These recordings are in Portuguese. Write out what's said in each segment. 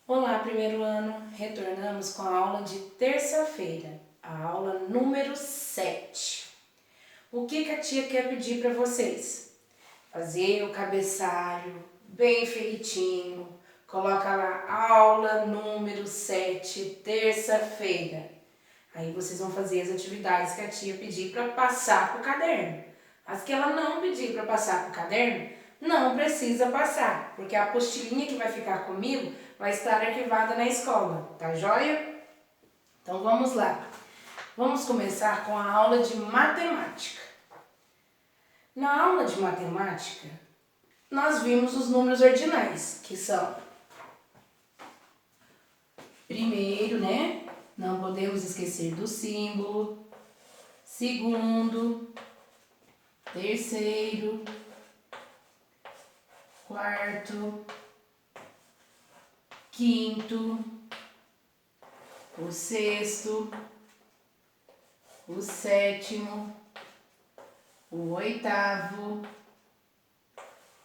Olá, primeiro ano! Retornamos com a aula de terça-feira, a aula número 7. O que a tia quer pedir para vocês? Fazer o cabeçalho bem feitinho, coloca lá aula número 7, terça-feira. Aí vocês vão fazer as atividades que a tia pedir para passar para o caderno. As que ela não pedir para passar para o caderno, não precisa passar, porque a apostilinha que vai ficar comigo vai estar arquivada na escola, tá joia? Então vamos lá. Vamos começar com a aula de matemática. Na aula de matemática, nós vimos os números ordinais, que são primeiro, né? Não podemos esquecer do símbolo. Segundo, terceiro, quarto, quinto, o sexto, o sétimo, o oitavo,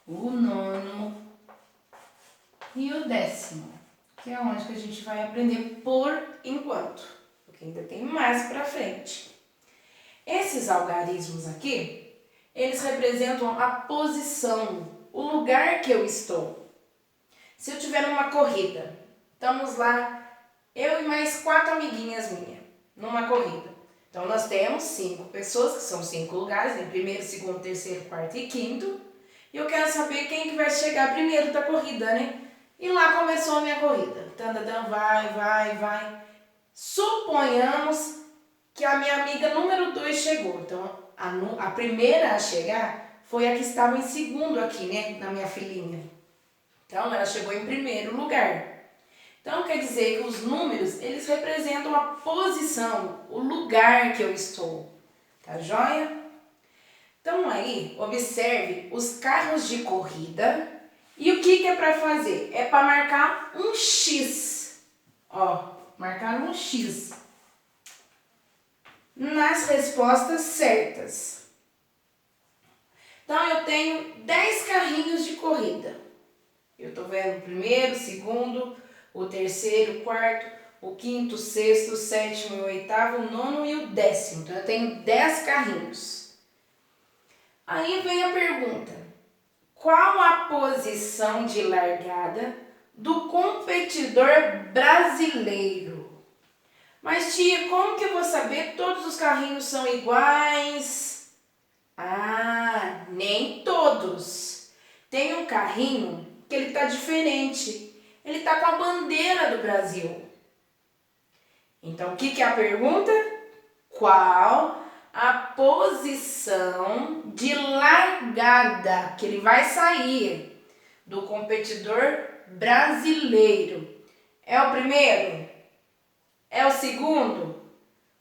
o nono e o décimo, que é onde que a gente vai aprender por enquanto, porque ainda tem mais pra frente. Esses algarismos aqui, eles representam a posição, o lugar que eu estou. Se eu tiver numa corrida, estamos lá, eu e mais 4 amiguinhas minhas, numa corrida. Então, nós temos 5 pessoas, que são 5 lugares, em primeiro, segundo, terceiro, quarto e quinto. E eu quero saber quem que vai chegar primeiro da corrida, né? E lá começou a minha corrida. Tandadã, vai. Suponhamos que a minha amiga número 2 chegou. Então, a primeira a chegar foi a que estava em segundo aqui, né? Na minha filinha. Então, ela chegou em primeiro lugar. Então, quer dizer que os números, eles representam a posição, o lugar que eu estou. Tá joia? Então, aí, observe os carros de corrida. E o que é para fazer? É para marcar um X. Ó, marcar um X nas respostas certas. Então, eu tenho 10 carrinhos de corrida. Eu estou vendo o primeiro, o segundo, o terceiro, o quarto, o quinto, o sexto, o sétimo, o oitavo, o nono e o décimo. Então, eu tenho 10 carrinhos. Aí vem a pergunta: qual a posição de largada do competidor brasileiro? Mas, tia, como que eu vou saber? Todos os carrinhos são iguais? Ah, nem todos. Tem um carrinho que ele está diferente. Ele está com a bandeira do Brasil. Então, o que é a pergunta? Qual a posição de largada que ele vai sair do competidor brasileiro? É o primeiro? É o segundo?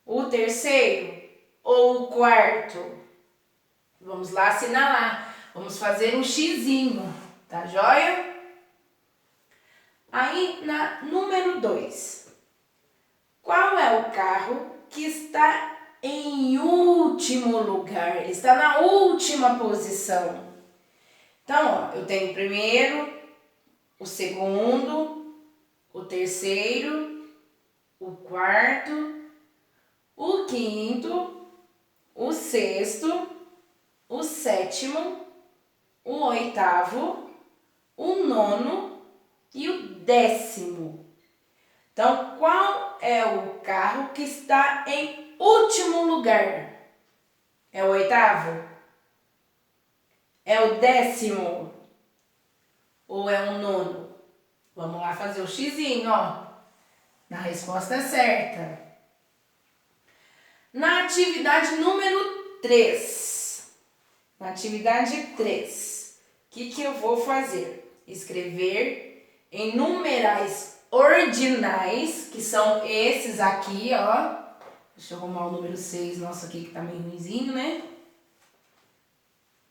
O terceiro? Ou o quarto? Vamos lá assinalar. Vamos fazer um xizinho, tá joia? Aí, na número 2, qual é o carro que está em último lugar? Ele está na última posição. Então, ó, eu tenho o primeiro, o segundo, o terceiro, o quarto, o quinto, o sexto, o sétimo, o oitavo, o nono e o décimo. Então, qual é o carro que está em último lugar? É o oitavo? É o décimo? Ou é o nono? Vamos lá fazer o xizinho, ó. Na resposta certa. Na atividade número 3. Na atividade 3, o que eu vou fazer? Escrever em numerais ordinais, que são esses aqui, ó. Deixa eu arrumar o número 6, nossa, aqui que tá meio ruimzinho, né?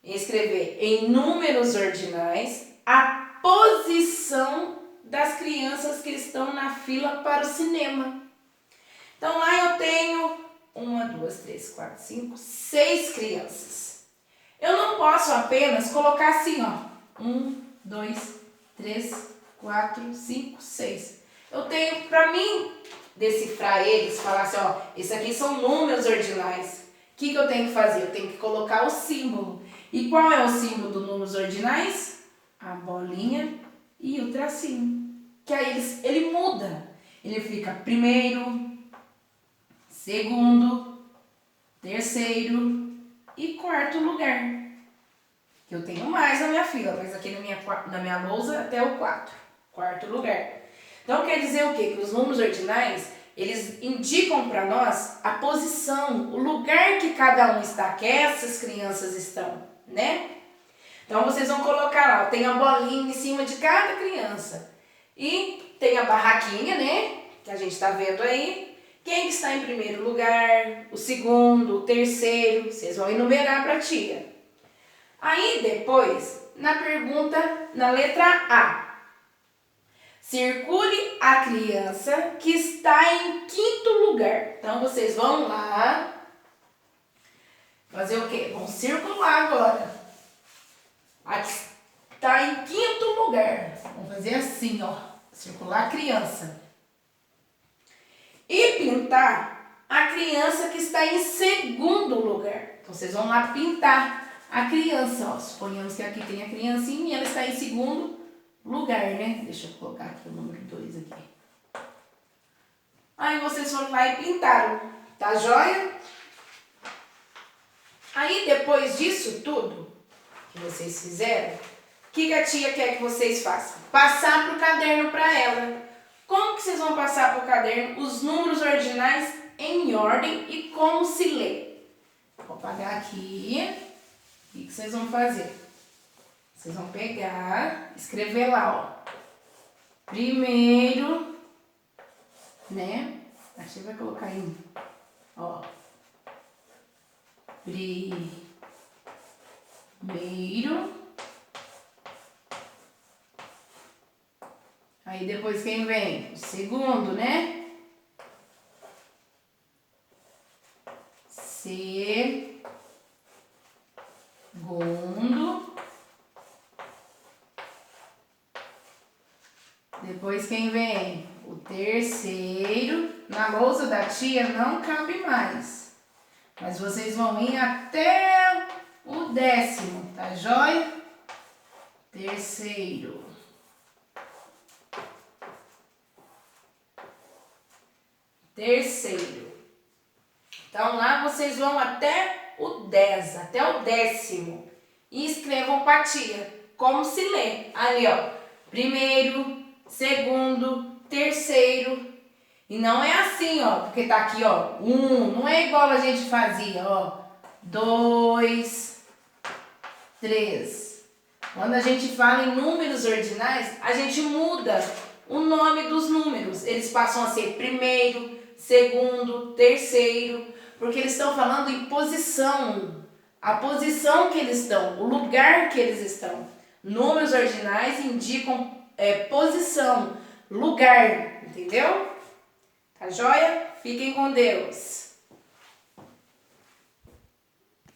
Escrever em números ordinais a posição das crianças que estão na fila para o cinema. Então, lá eu tenho 1, 2, 3, 4, 5, 6 crianças. Eu não posso apenas colocar assim, ó. 1, 2, 3, 4, 5, 6. eu tenho, para mim, decifrar eles, falar assim, ó, esses aqui são números ordinais. O que eu tenho que fazer? Eu tenho que colocar o símbolo. E qual é o símbolo dos números ordinais? A bolinha e o tracinho. Que aí ele muda. Ele fica primeiro, segundo, terceiro e quarto lugar. Que eu tenho mais na minha fila, mas aqui na minha lousa até o 4. Quarto lugar. Então quer dizer o quê? Que os números ordinais, eles indicam para nós a posição, o lugar que cada um está, que essas crianças estão, né? Então vocês vão colocar lá, tem a bolinha em cima de cada criança. E tem a barraquinha, né? Que a gente está vendo aí. Quem está em primeiro lugar, o segundo, o terceiro, vocês vão enumerar para a tia. Aí depois, na pergunta, na letra A. Circule a criança que está em quinto lugar. Então vocês vão lá fazer o quê? Vão circular agora. A que está em quinto lugar. Vamos fazer assim, ó. Circular a criança. E pintar a criança que está em segundo lugar. Então vocês vão lá pintar a criança, ó. Suponhamos que aqui tem a criancinha e ela está em segundo lugar, né? Deixa eu colocar aqui o número 2 aqui. Aí vocês foram lá e pintaram, tá joia? Aí depois disso tudo que vocês fizeram, o que a tia quer que vocês façam? Passar pro caderno para ela. Como que vocês vão passar pro caderno os números ordinais em ordem e como se lê? Vou apagar aqui. O que vocês vão fazer? Vocês vão pegar, escrever lá, ó. Primeiro, né? A gente vai colocar aí, ó. Primeiro. Aí depois quem vem? O segundo, né? Segundo. Depois quem vem? O terceiro. Na lousa da tia não cabe mais. Mas vocês vão ir até o 10º, tá joia? Terceiro. Terceiro. Então lá vocês vão até o 10, até o 10º. E escrevam para a tia como se lê. Ali, ó. Primeiro, segundo, terceiro. E não é assim, ó, porque tá aqui, ó, 1, não é igual a gente fazia, ó, 2, 3. Quando a gente fala em números ordinais, a gente muda o nome dos números. Eles passam a ser primeiro, segundo, terceiro, porque eles estão falando em posição. A posição que eles estão, o lugar que eles estão. Números ordinais indicam posição, lugar, entendeu? Tá joia? Fiquem com Deus.